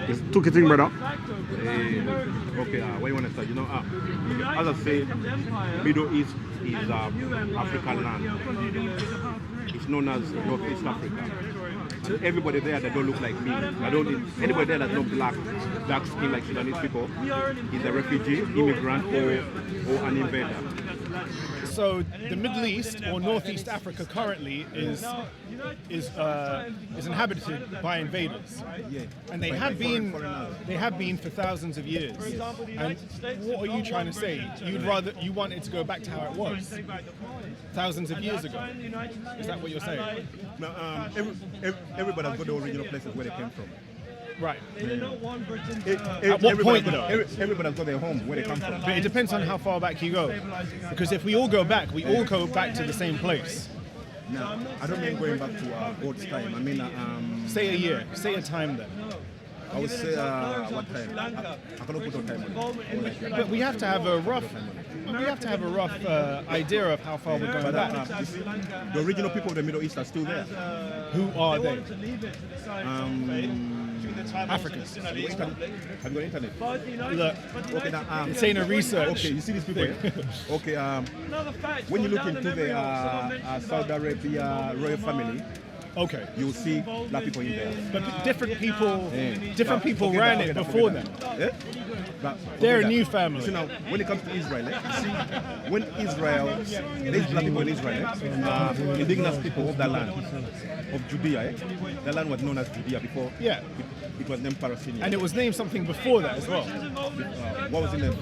It's two thing, brother. Okay, where you want to start? As I say, Middle East is African land. It's known as Northeast Africa. And everybody there that don't look like me, anybody there that's not dark skin like Sudanese people, is a refugee, immigrant, or an invader. So the Middle East or Northeast Africa currently is inhabited by invaders, and they have been for thousands of years. And what are you trying to say? You want it to go back to how it was thousands of years ago? Is that what you're saying? No, everybody has got the original places where they came from. Right. At what point though? Everybody's got their home where they come from. But it depends on how far back you go. Because if we all go back, we all go back to the same place. No, I don't mean going back to God's time. I mean, say a year. Say a time then. I would say what time? I cannot put a time on it. But we have to have a rough. Idea of how far we're going back. The original people of the Middle East are still there. Who are they? Africans. Have you got internet? Look, okay, now, it's ain't a research. Okay, you see these people here? Okay, when you look into the Saudi Arabia royal family, okay, you'll see black people in there. But different people ran it before them. Yeah? They're a new family. So now, when it comes to Israel, you see, when Israel, there's black people in Israel, indigenous people of that land, of Judea, the land was known as Judea before. Yeah. It was named Palestine. And it was named something before that as well. What was the name?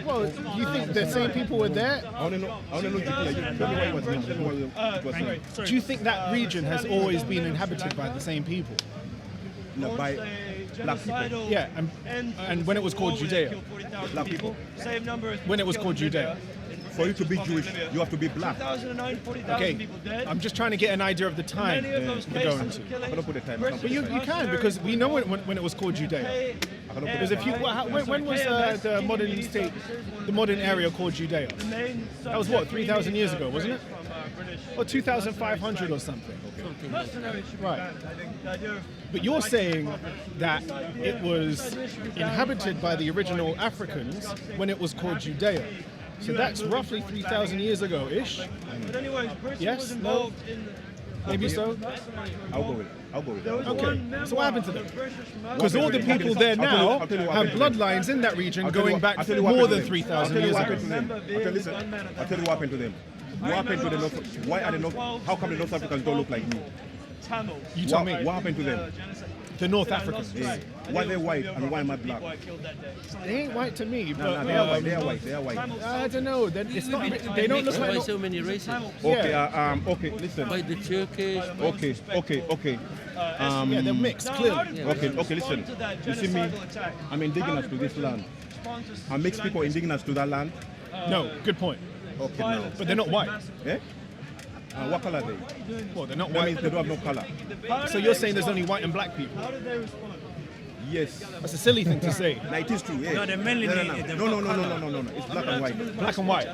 Well, you think the same people were there? I want to know Judea. You tell me why it was named. Do you think that region has always been inhabited by the same people? No, by black people. Yeah, and when it was called Judea? Black people. When it was called Judea? For you to be Jewish, you have to be black. Okay, I'm just trying to get an idea of the time we're going to. I cannot put the time. But you can, because we know when it was called Judea. Because if you, when was the modern state, the modern area called Judea? That was what, 3,000 years ago, wasn't it? Or 2,500 or something. Right. But you're saying that it was inhabited by the original Africans when it was called Judea. So that's roughly 3,000 years ago-ish. Yes? No? Maybe so? I'll go with it. Okay. So what happened to them? Because all the people there now have bloodlines in that region going back more than 3,000 years ago. I'll tell you what happened to them. What happened to the North? Why are the North? How come the North Africans don't look like me? You tell me. What happened to them? The North Africans. Yeah. Why are they white and why am I black? They ain't white to me, but no, they are white. They are white. I don't know. It's not. They don't look like. Why so many races? Okay. Okay. Listen. By the Turkish. Okay. Yeah, they're mixed. Clearly. Yeah. Okay. Listen. You see me? I'm indigenous to this land. Are mixed people indigenous to that land? No. Good point. Okay. No. But they're not white. Eh? What color are they? Well, they're not That white. means they don't have no color. So you're saying there's only white and black people? Yes. That's a silly thing to say. No, it is true. Yeah. No, they're melanated. No. It's black and white. Black and white.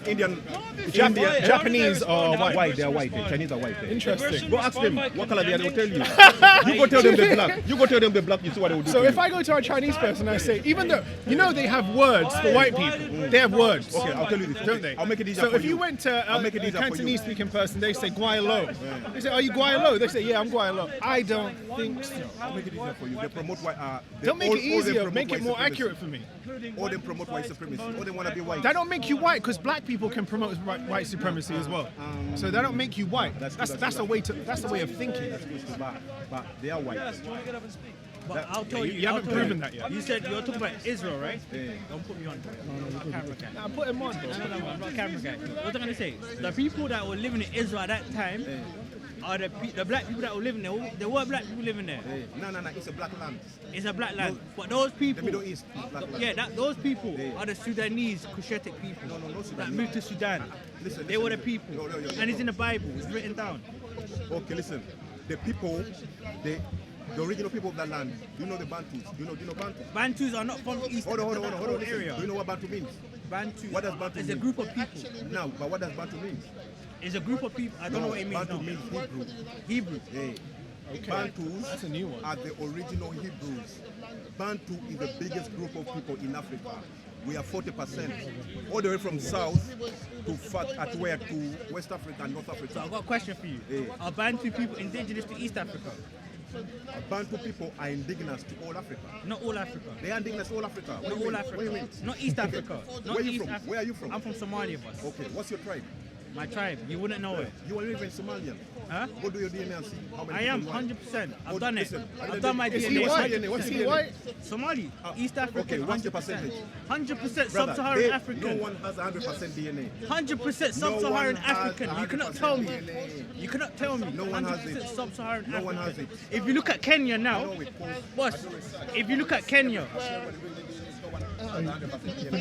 Indian. Japanese are white. They are white. Chinese are white. Interesting. Go ask them what color they are. They will tell you. You go tell them they're black. You go tell them they're black. You see what they will do. So if I go to a Chinese person and I say, even though, they have words for white people. They have words. Okay, I'll tell you this. Don't they? I'll make it easier so for if you went to a Cantonese speaking person, they say Guai Lo. They say, are you Guai Lo? They say, yeah, I'm Guai Lo. I don't think so. I'll make it easier for you. They promote white. Don't make it easier. Make it more accurate for me. Or they promote white supremacy. Or they want to be white. That don't make you white, because black people can promote white supremacy as well. So that don't make you white. That's a way of thinking. But they are white. But I'll tell you. You haven't proven that yet. You said you're talking about Israel, right? Yeah. Don't put me on. I'm not a camera guy. Nah, put him on, bro. I'm not a camera guy. What was I gonna say? The people that were living in Israel at that time are the black people that were living there. There were black people living there. No. It's a black land. It's a black land. But those people. The Middle East is black land. Yeah, those people are the Sudanese Cushitic people that moved to Sudan. They were the people. And it's in the Bible. It's written down. Okay, listen. The people, the original people of that land, do you know the Bantus? Do you know Bantus? Bantus are not from East Hold on. area. Do you know what Bantu means? Bantu. What does Bantu It's a mean? group of people. No, but what does Bantu mean? It's a group of people. I don't know what it means. Bantu No. means Hebrew. Hebrew. Hey. Okay. Bantus That's a new one. are the original Hebrews. Bantu is the biggest group of people in Africa. We are 40%, all the way from south to West Africa and North So Africa. I've got a question for you. Hey. Are Bantu people indigenous to East Africa? Bantu people are indigenous to all Africa. Not all Africa. They are indigenous to all Africa. What Not do you all mean? Africa. What do you mean? Not East Africa. Not Where are you East from? Africa. Where are you from? I'm from Somalia, boss. Okay, what's your tribe? My tribe. You wouldn't know it. You are even Somalian. Huh? Go do your DNA and see how many I am people you are. 100%. I've Go- done it. listen, I've done my Is he DNA. white? What's Is your he DNA? white? Somali, East Africa. Okay, what's the percentage? 100% Brother, sub-Saharan no African. one has 100% DNA. 100% No sub-Saharan one has African. You cannot tell me. 100% You cannot tell me. No one has 100% it. sub-Saharan No one African. has it. If you look at Kenya now, I know it was- boss, if you look at Kenya,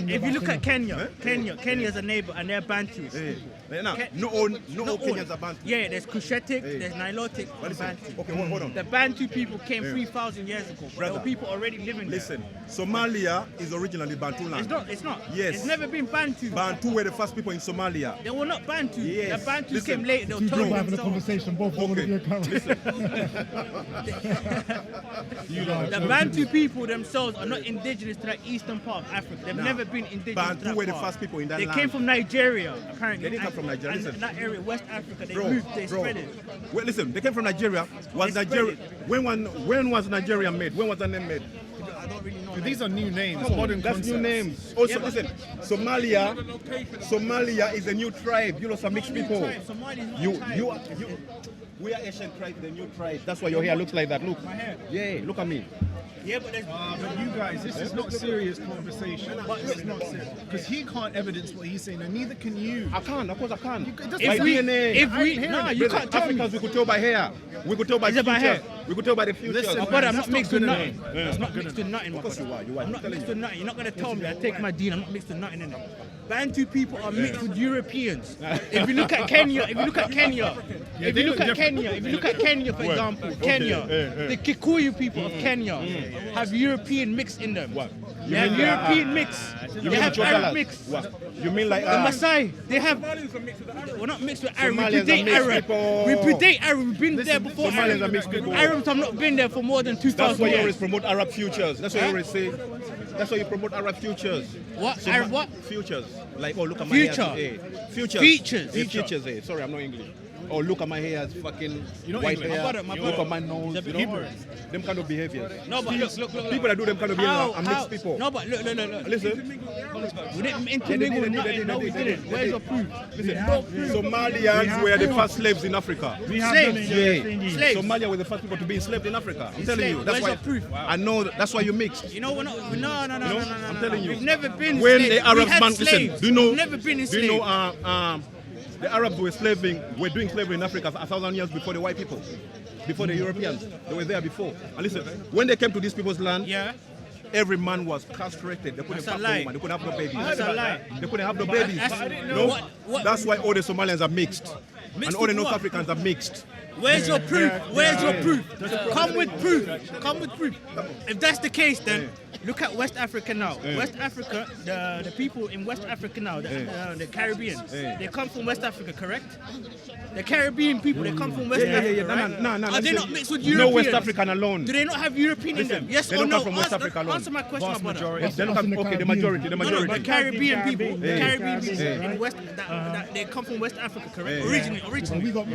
if you look at Kenya, Kenya is a neighbor and they're Bantus. Hey, now, Ke- no all Not all. Kenyans are Bantu. Yeah, there's Cushitic, Hey. there's Nilotic, But and listen, Bantu. okay, hold on. The Bantu people came 3,000 years ago. There Brother, were people already living there. Listen, Somalia is originally Bantu land. It's not. It's not. Yes. It's never been Bantu. Bantu were the first people in Somalia. They were not Bantu. Yes. The Bantus Listen. came later. They Two were told people having a themselves. conversation, both want to be a camera. The Bantu people themselves are not indigenous to that eastern part of Africa. They've Nah. never been indigenous Bantu to that were the part. first people in that They land. came from Nigeria, apparently. They didn't come And- from Nigeria, And listen. in that area, West Africa, they Bro, moved, they bro. spread it. Well, listen, they came from Nigeria. Was They Nigeria? spread When was Nigeria made? When was the name made? I don't really know. These are new names, Come on, modern that's concepts. new names. Also, Yeah, but- listen, Somalia is a new tribe. You know, some mixed people. Somali's not You, a tribe. you, we are Asian tribe, the new tribe. That's why your hair looks like that. Look. My hair. Yeah, look at me. Yeah, but there's. But you guys, this is not serious conversation. It's not serious. Because he can't evidence what he's saying, and neither can you. I can, of course I can. It doesn't My sound- DNA. if we, hearing nah, it. you Brother, can't tell me. Africans, we could tell by hair. We could tell by Is it by future. hair? We could tell by the future. Listen, My brother, I'm That's not not mixed with good nothing. enough. I'm not mixed with nothing, my Of course brother. you are, you are. I'm not I'm telling mixed you. with nothing. You're not going to tell me I take my dean. I'm not mixed with nothing in it. Bantu people are mixed with Europeans. If you look at Kenya, if you look at Kenya, if they you look look at Kenya, if you look at Kenya, for example, Kenya, the Kikuyu people of Kenya have European mix in them. What? They have European mix. They have Arab mix. What? You mean like The Maasai, they have. We're not mixed with Arab. We Somalians are predate mixed Arab. people. We predate Arab. We've been there before. Somalians Arab. are mixed people. Arabs have not been there for more than 2,000 That's why you years. always promote Arab futures. That's why you always say. That's why you promote Arab futures. What? Arab what? Futures. Like, oh, look at my Future. hair. Futures. Features. Yeah, features. Sorry, I'm not English. Oh, look at my hair, it's fucking white English. hair. My Look brother. at my nose. The You know, them kind of behaviors. No, but look. People that do them kind of behavior are mixed people. No, but look. Listen, We didn't intermingle with They nothing. did. No, we didn't. Where's your proof? Somalians were the first slaves in Africa. We have Slaves. done it, Yeah. yes, Slaves. Somalia were the first people to be enslaved in Africa. I'm telling you. Slaves. That's Where's why. your proof? I know. That's why you mixed. You know, we're not. No. I'm telling you. We've never been When slaves. the Arabs we had listen, slaves. do you know? We've never been Do enslaved. you know? The Arabs were doing slavery in Africa 1,000 years before the white people, before the Europeans. They were there before. And listen, when they came to these people's land, Yeah. every man was castrated. They couldn't That's a fuck no lie. woman. They couldn't have no babies. That's a lie. They couldn't have no babies. that's- I didn't know. No, What- that's why all the Somalians are mixed, and Mixed all the with North what? Africans are mixed. Where's your proof? Where's your proof? Come with proof. Come with proof. If that's the case, then look at West Africa now. West Africa, the people in West Africa now, the Caribbeans, they come from West Africa, correct? The Caribbean people, they come from West Africa, right? No. Are they listen, not mixed with No Europeans? West African alone. Do they not have European in them? Yes they or don't no? come from West Answer- Africa alone. Answer my question, my brother. They don't come, okay, the majority. No, the Caribbean people, the Yeah. Caribbean people Yeah. in West, that they come from West Africa, correct? Yeah. Originally. So we got,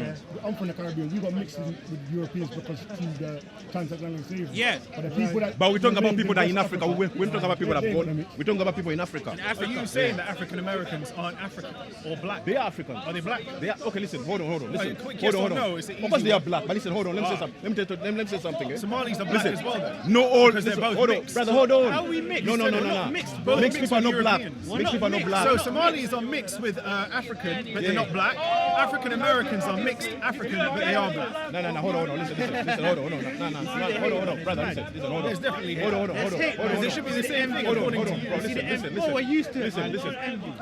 I'm from the Caribbean, we got mixed with Europeans because through the transatlantic slavery. Yeah. But the people that. But we're talking about people that are in West Africa. We're talking about people that They are ain't born. gonna mix. We're talking about people in Africa. Are you saying that African Americans aren't African or black? They are African. Are they black? They are, okay, listen, hold on. Listen, quick hold yes on. or no, it's an Of course easy they are one. black, but listen, hold on. Let me say something. Let me say something. Somalis are black Listen, as well, then. no all. Because they're Listen, both hold on, mixed. brother. Hold on. How are we mixed? No. We're not mixed. Both Mixed mixed people are with not black. Europeans. Mixed people are not black. So Somalis are mixed with African, but they're not black. African Americans are mixed African, but they are black. No, hold on, listen, hold on, hold on, brother, listen, hold on. There's definitely Hold on. Because it should be the same thing according to you. Listen. We're used to it.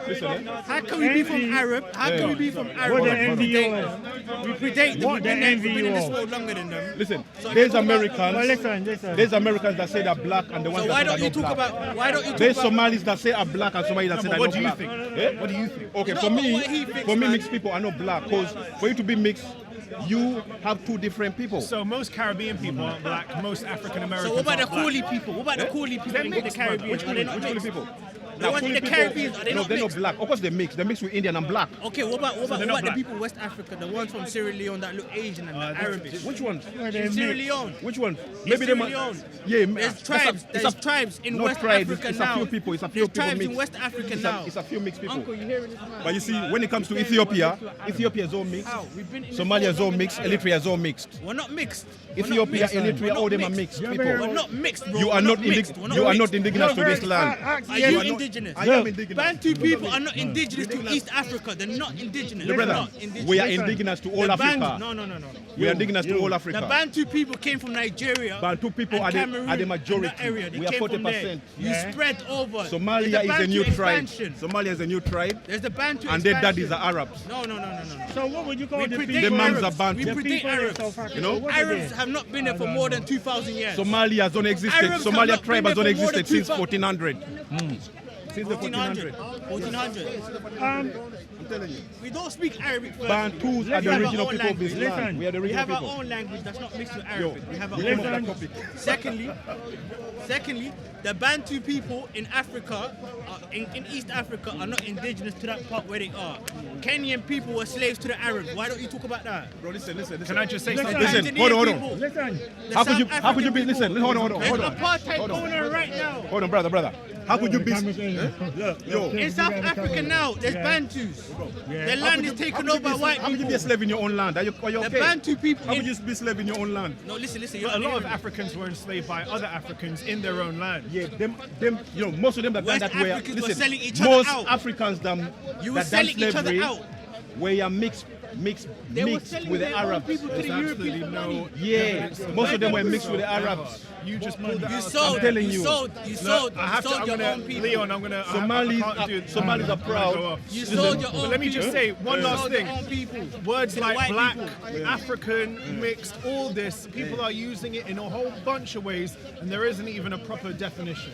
Listen. How can we be from Arab? How can we be from Arab? What the We NVO predate them. What the We've been in this NVO? world longer than them. Listen, So there's if you talk about- Americans. Well, listen. There's Americans that say they're black and the ones So that why say don't you they're talk not black. about? Why don't you talk There's about? Somalis that say are black and Somalis that say they're What not do you black. think? Eh? What do you think? Okay, No, for but me, what he thinks, for me, man. mixed people are not black. Because for you to be mixed, you have two different people. So most Caribbean people aren't black. Most African Americans. So what about the aren't black. Coolie people? What about the Coolie people They're in the mixed, brother. Caribbean? Which Are they not Which mixed? people? The ones in the Coolie Caribbean, are they no, not they're not mixed? black. Of course they're mixed. They're mixed with Indian and black. Okay, what about they're not the black. people in West Africa, the ones from Sierra Leone that look Asian and Arabic? Which ones? In Sierra Leone. Which ones? In they Sierra might- Leone. Yeah, There's tribes. There's tribes in not West tribes, Africa it's now. a few people. It's a few There's people tribes mixed. in West Africa It's now. a few mixed people. Uncle, you hearing this man? But you see, when it comes to Ethiopia is all mixed. How? We've been in this Somalia is world all longer mixed. than them. Eritrea is all mixed. We're not mixed. We're not Ethiopia, mixed. Eritrea, We're all not them are mixed. mixed We're people. We're not mixed, bro. You We're are not mixed. We're you are not mixed. indigenous to this land. Are you indigenous? I am indigenous. Bantu people are not indigenous to East Africa. They're not indigenous. They're Brother, not indigenous. we are indigenous to all The Africa. No. We are indigenous to all The Africa. Bantu people came from Nigeria. Bantu people and are the Cameroon majority. and that area. They We are came from 40%. there. You spread over. Somalia There's is a Bantu new tribe. expansion. Somalia is a new tribe. There's the Bantu And their expansion. daddies are Arabs. No. So what would you call We the predate people? The mans are Arabs. Bantu. We The predate people in Arabs. South Africa, You know? what are Arabs they? have not been there for more than 2,000 years. Somalia has not existed. Arabs have Somalia not tribe been has not there for more than existed since 2,000. 1400. Since the 1400. 1400. 1400. I'm telling you. We don't speak Arabic first. Bantus are We the have our original own people of this language. land. We are the We original have our people. own language that's not mixed with Yo, Arabic. We have our we own came up with language. that topic. Secondly, the Bantu people in Africa, in East Africa, are not indigenous to that part where they are. Kenyan people were slaves to the Arabs. Why don't you talk about that? Bro, listen. Can I just say Listen, something? Listen, Tanzanian hold on. people, Listen. the How could you South be African listen, people. hold on. There's apartheid going on right now. Hold on, brother. How could you be Yo, In South Africa now, there's Bantus. Their land is taken over by white how could you be a people. slave in your own land? Are you The okay? Bantu people. How could you be a slave in your own land? No, listen. But a lot of Africans were enslaved by other Africans in their own land. Yeah, them, most of them that done West that were Africans were listen. selling each other Most out. Africans You were that done selling each other slavery out. were mixed They were with selling the their own Arabs. people to the There's absolutely European no money. Yeah, most of them were mixed with the Arabs. You just pulled that You out. sold. telling You you. sold. You sold. I have You to. sold I'm your gonna, own people. Leon. I'm gonna. Somalis I can't do it. Somalis are Go proud. off. You Listen, sold your own But let me just say one You last sold thing. your own people. Words To the like white black, people. African, mixed, all this, people are using it in a whole bunch of ways, and there isn't even a proper definition.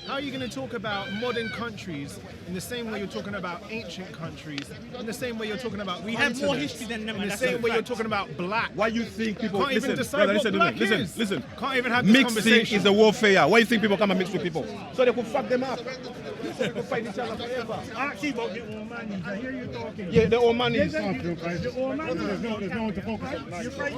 How are you going to talk about modern countries in the same way you're talking about ancient countries, in the same way you're talking about We have more continents, history than them, in and the that's a same way you're fact. talking about black? Why you think people Can't even listen, decide brother, what listen, black listen, is. listen. Can't even have this Mixing conversation. is a warfare. Why you think people come and mix with people? So they could fuck them up. So they could fight each other forever. Actually, about the Omanis, I hear you talking. Yeah, the Omanis. The Omanis, there's no one to focus on. You're right.